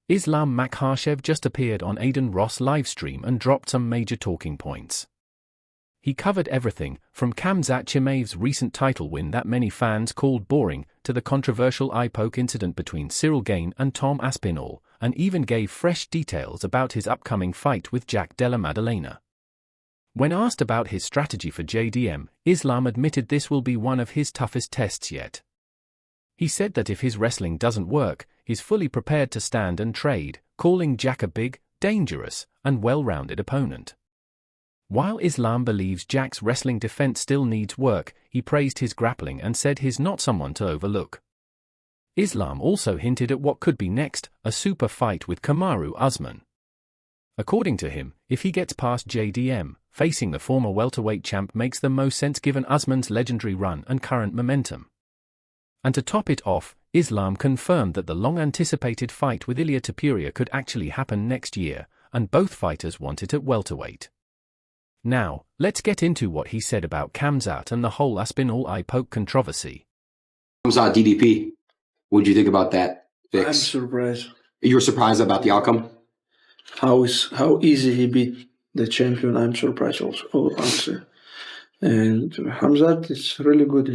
Islam Makhachev just appeared on Aiden Ross' livestream and dropped some major talking points. He covered everything, from Khamzat Chimaev's recent title win that many fans called boring, to the controversial eye poke incident between Cyril Gane and Tom Aspinall, and even gave fresh details about his upcoming fight with Jack Della Maddalena. When asked about his strategy for JDM, Islam admitted this will be one of his toughest tests yet. He said that if his wrestling doesn't work, he's fully prepared to stand and trade, calling Jack a big, dangerous, and well-rounded opponent. While Islam believes Jack's wrestling defense still needs work, he praised his grappling and said he's not someone to overlook. Islam also hinted at what could be next, a super fight with Kamaru Usman. According to him, if he gets past JDM, facing the former welterweight champ makes the most sense given Usman's legendary run and current momentum. And to top it off, Islam confirmed that the long-anticipated fight with Ilia Topuria could actually happen next year, and both fighters want it at welterweight. Now, let's get into what he said about Khamzat and the whole Aspinall eye poke controversy. Khamzat DDP, what did you think about that fix? I'm surprised. You were surprised about the outcome? How easy he beat the champion. I'm surprised also. And Khamzat is really good,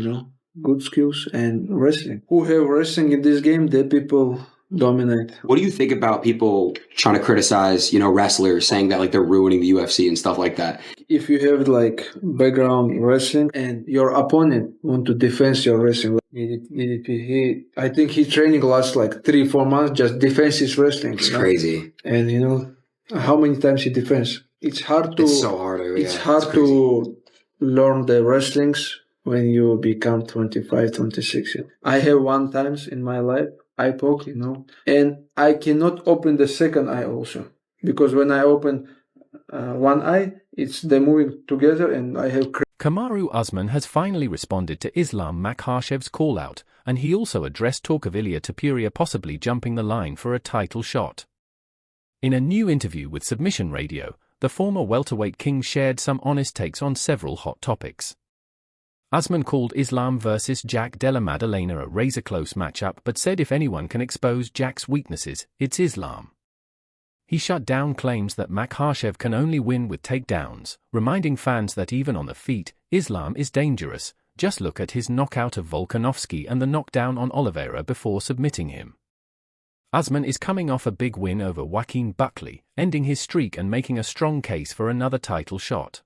good skills and wrestling. Who have wrestling in this game, the people dominate. What do you think about people trying to criticize, wrestlers, saying that they're ruining the UFC and stuff like that? If you have background wrestling and your opponent want to defend your wrestling, I think he training last 3-4 months just defense his wrestling. It's crazy. And how many times he defends? It's hard to. It's so hard. It's hard to learn the wrestlings when you become 25, 26. I have one times in my life eye poke, and I cannot open the second eye also, because when I open one eye, they're moving together and I have. Kamaru Usman has finally responded to Islam Makhachev's call-out, and he also addressed talk of Ilia Topuria possibly jumping the line for a title shot. In a new interview with Submission Radio, the former welterweight king shared some honest takes on several hot topics. Usman called Islam vs Jack Della Maddalena a razor-close matchup but said if anyone can expose Jack's weaknesses, it's Islam. He shut down claims that Makhachev can only win with takedowns, reminding fans that even on the feet, Islam is dangerous. Just look at his knockout of Volkanovski and the knockdown on Oliveira before submitting him. Usman is coming off a big win over Joaquin Buckley, ending his streak and making a strong case for another title shot.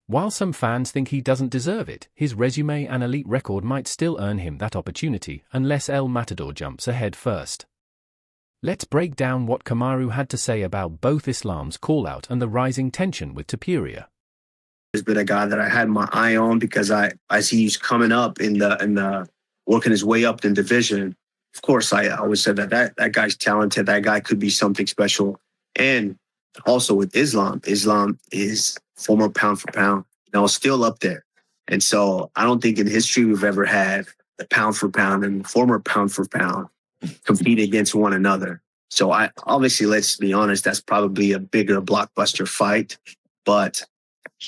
While some fans think he doesn't deserve it, his resume and elite record might still earn him that opportunity unless El Matador jumps ahead first. Let's break down what Kamaru had to say about both Islam's call-out and the rising tension with Topuria. He's been a guy that I had my eye on because I see he's coming up in the working his way up in division. Of course, I always said that guy's talented. That guy could be something special. And also with Islam is former pound for pound, still up there. And so I don't think in history we've ever had the pound for pound and former pound for pound compete against one another. So let's be honest, that's probably a bigger blockbuster fight. But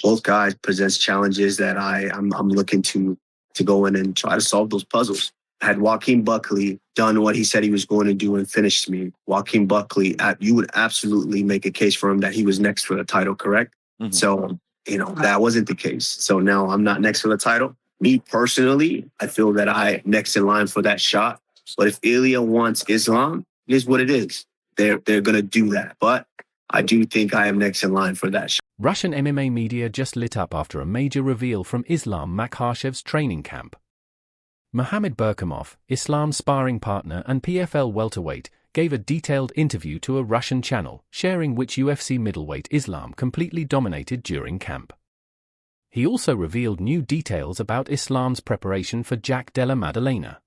both guys possess challenges that I'm looking to go in and try to solve those puzzles. Had Joaquin Buckley done what he said he was going to do and finished me, Joaquin Buckley, you would absolutely make a case for him that he was next for the title, correct? Mm-hmm. So, that wasn't the case. So now I'm not next for the title. Me personally, I feel that I'm next in line for that shot. But if Ilia wants Islam, it is what it is. They're going to do that. But I do think I am next in line for that shot. Russian MMA media just lit up after a major reveal from Islam Makhachev's training camp. Mohamed Berkamov, Islam's sparring partner and PFL welterweight, gave a detailed interview to a Russian channel, sharing which UFC middleweight Islam completely dominated during camp. He also revealed new details about Islam's preparation for Jack Della Maddalena.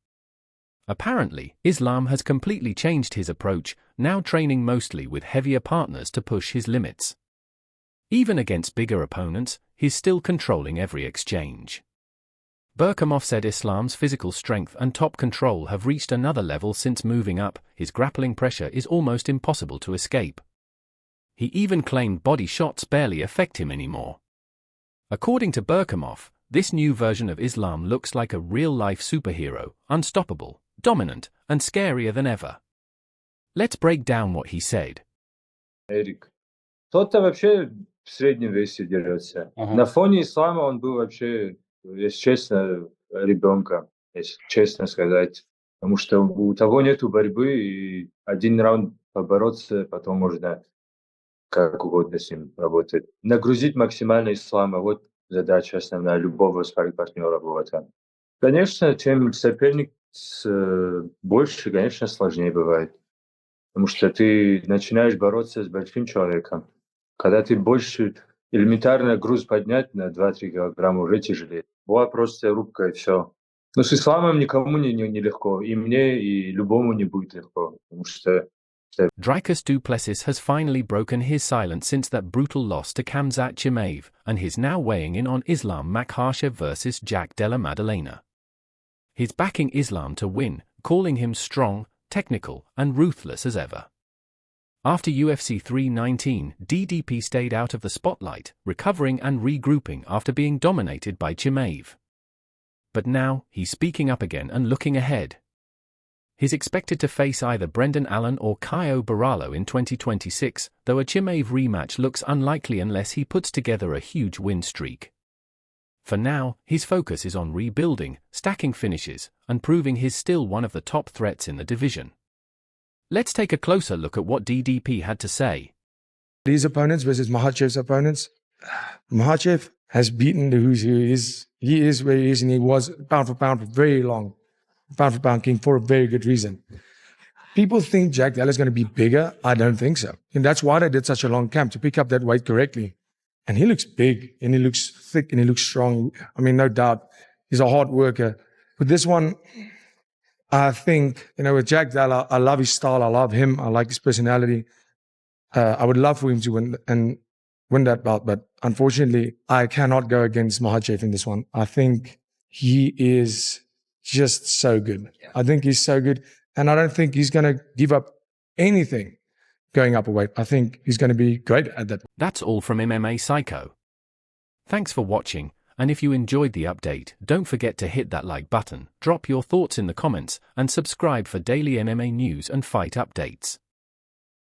Apparently, Islam has completely changed his approach, now training mostly with heavier partners to push his limits. Even against bigger opponents, he's still controlling every exchange. Berkamov said Islam's physical strength and top control have reached another level since moving up. His grappling pressure is almost impossible to escape. He even claimed body shots barely affect him anymore. According to Berkamov, this new version of Islam looks like a real-life superhero, unstoppable, dominant, and scarier than ever. Let's break down what he said. Эрик. Тот-то вообще в среднем весе дерется. На фоне ислама он был вообще, если честно, ребенком, если честно сказать. Потому что у того нету борьбы, и один раунд побороться, потом можно как угодно с ним работать. Нагрузить максимально ислама, вот задача основная любого спарринг-партнера была там. Конечно, чем соперник больше, конечно, сложнее бывает. Потому что ты начинаешь бороться с большим человеком. Когда ты больше элементарно груз поднять на 2-3 килограмма уже тяжелее. Была просто рубка и все. Но с исламом никому не легко. И мне, и любому не будет легко. Потому что Dricus du Plessis has finally broken his silence since that brutal loss to Khamzat Chimaev, and he's now weighing in on Islam Makhachev versus Jack Della Maddalena. He's backing Islam to win, calling him strong, technical, and ruthless as ever. After UFC 319, DDP stayed out of the spotlight, recovering and regrouping after being dominated by Chimaev. But now, he's speaking up again and looking ahead. He's expected to face either Brendan Allen or Caio Barallo in 2026, though a Chimaev rematch looks unlikely unless he puts together a huge win streak. For now, his focus is on rebuilding, stacking finishes, and proving he's still one of the top threats in the division. Let's take a closer look at what DDP had to say. These opponents versus Makhachev's opponents, Makhachev has beaten the who's who. He is where he is, and he was pound for pound for very long. Pound for pound king for a very good reason. People think Jack Della is going to be bigger. I don't think so. And that's why they did such a long camp, to pick up that weight correctly. And he looks big, and he looks thick, and he looks strong. I mean, no doubt, he's a hard worker. With this one, I think, with Jack Della, I love his style. I love him. I like his personality. I would love for him to win that bout, but unfortunately, I cannot go against Makhachev in this one. I think he is just so good. I think he's so good, and I don't think he's going to give up anything going up a weight. I think he's going to be great at that. That's all from MMA Psycho. Thanks for watching, and if you enjoyed the update, don't forget to hit that like button, drop your thoughts in the comments, and subscribe for daily MMA news and fight updates.